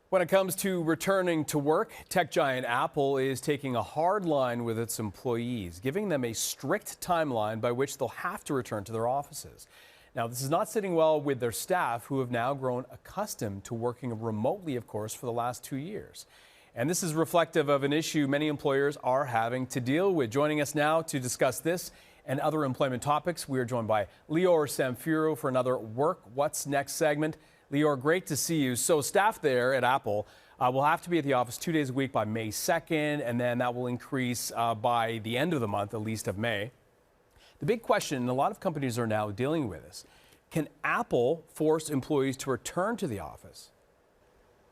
When it comes to returning to work, tech giant Apple is taking a hard line with its employees, giving them a strict timeline by which they'll have to return to their offices. Now, this is not sitting well with their staff, who have now grown accustomed to working remotely, of course, for the last 2 years. And this is reflective of an issue many employers are having to deal with. Joining us now to discuss this and other employment topics, we are joined by Lior Samfiru for another Work What's Next segment. Lior, great to see you. So staff there at Apple will have to be at the office 2 days a week by May 2nd, and then that will increase by the end of the month, at least of May. The big question, and a lot of companies are now dealing with this, can Apple force employees to return to the office?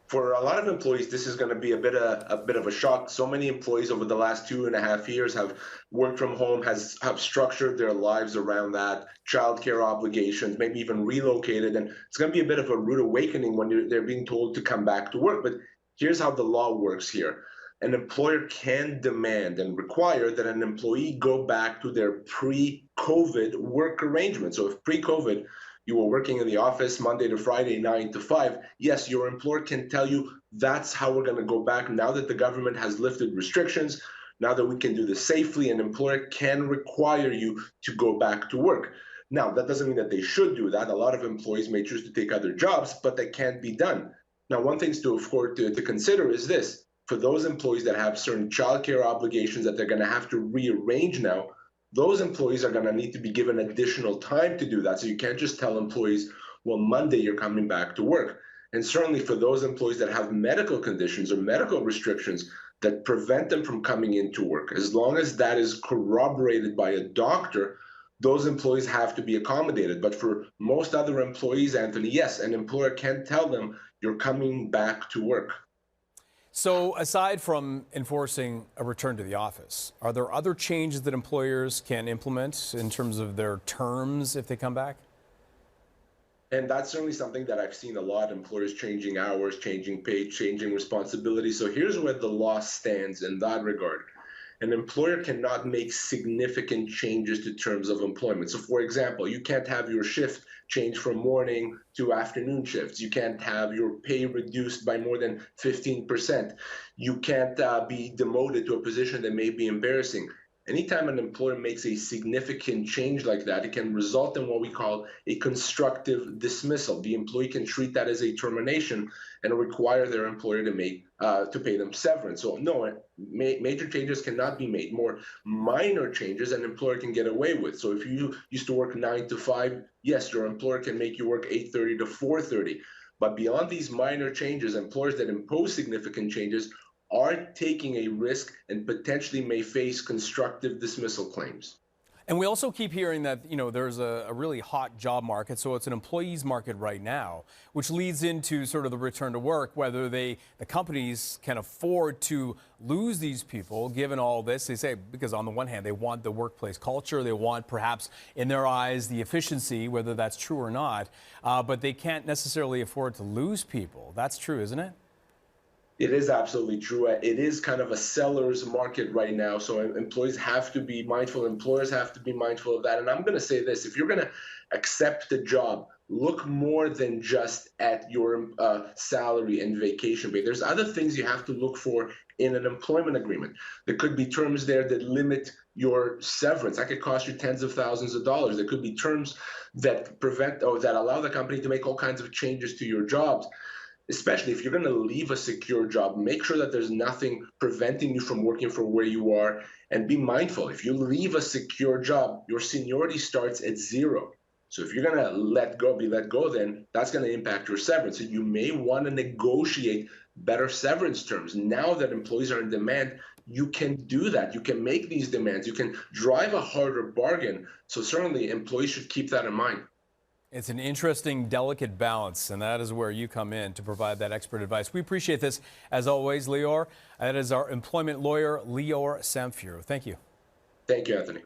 For a lot of employees, this is going to be a bit of a shock. So many employees over the last 2.5 years have worked from home, have structured their lives around that, childcare obligations, maybe even relocated, and it's going to be a bit of a rude awakening when they're being told to come back to work. But here's how the law works here. An employer can demand and require that an employee go back to their pre-COVID work arrangement. So if pre-COVID, you were working in the office Monday to Friday, 9 to 5. Yes, your employer can tell you that's how we're going to go back. Now that the government has lifted restrictions, now that we can do this safely, an employer can require you to go back to work. Now, that doesn't mean that they should do that. A lot of employees may choose to take other jobs, but that can't be done. Now, one thing to consider is this. For those employees that have certain childcare obligations that they're going to have to rearrange now, those employees are going to need to be given additional time to do that. So you can't just tell employees, well, Monday you're coming back to work. And certainly for those employees that have medical conditions or medical restrictions that prevent them from coming into work, as long as that is corroborated by a doctor, those employees have to be accommodated. But for most other employees, Anthony, yes, an employer can tell them you're coming back to work. So aside from enforcing a return to the office, are there other changes that employers can implement in terms of their terms if they come back? And that's certainly something that I've seen a lot, employers changing hours, changing pay, changing responsibilities. So here's where the law stands in that regard. An employer cannot make significant changes to terms of employment. So for example, you can't have your shift change from morning to afternoon shifts. You can't have your pay reduced by more than 15%. You can't be demoted to a position that may be embarrassing. Anytime an employer makes a significant change like that, it can result in what we call a constructive dismissal. The employee can treat that as a termination and require their employer to pay them severance. So no, major changes cannot be made. More minor changes an employer can get away with. So if you used to work 9 to 5, yes, your employer can make you work 8:30 to 4:30. But beyond these minor changes, employers that impose significant changes are taking a risk and potentially may face constructive dismissal claims. And we also keep hearing that, there's a really hot job market, so it's an employee's market right now, which leads into sort of the return to work, whether the companies can afford to lose these people, given all this. They say, because on the one hand, they want the workplace culture, they want perhaps, in their eyes, the efficiency, whether that's true or not, but they can't necessarily afford to lose people. That's true, isn't it? It is absolutely true. It is kind of a seller's market right now. So employees have to be mindful. Employers have to be mindful of that. And I'm going to say this, if you're going to accept a job, look more than just at your salary and vacation pay. There's other things you have to look for in an employment agreement. There could be terms there that limit your severance. That could cost you tens of thousands of dollars. There could be terms that prevent or that allow the company to make all kinds of changes to your jobs. Especially if you're going to leave a secure job, make sure that there's nothing preventing you from working from where you are, and be mindful. If you leave a secure job, your seniority starts at 0. So if you're going to be let go, then that's going to impact your severance. So you may want to negotiate better severance terms. Now that employees are in demand, you can do that. You can make these demands. You can drive a harder bargain. So certainly employees should keep that in mind. It's an interesting, delicate balance, and that is where you come in to provide that expert advice. We appreciate this, as always, Lior. That is our employment lawyer, Lior Samfiru. Thank you. Thank you, Anthony.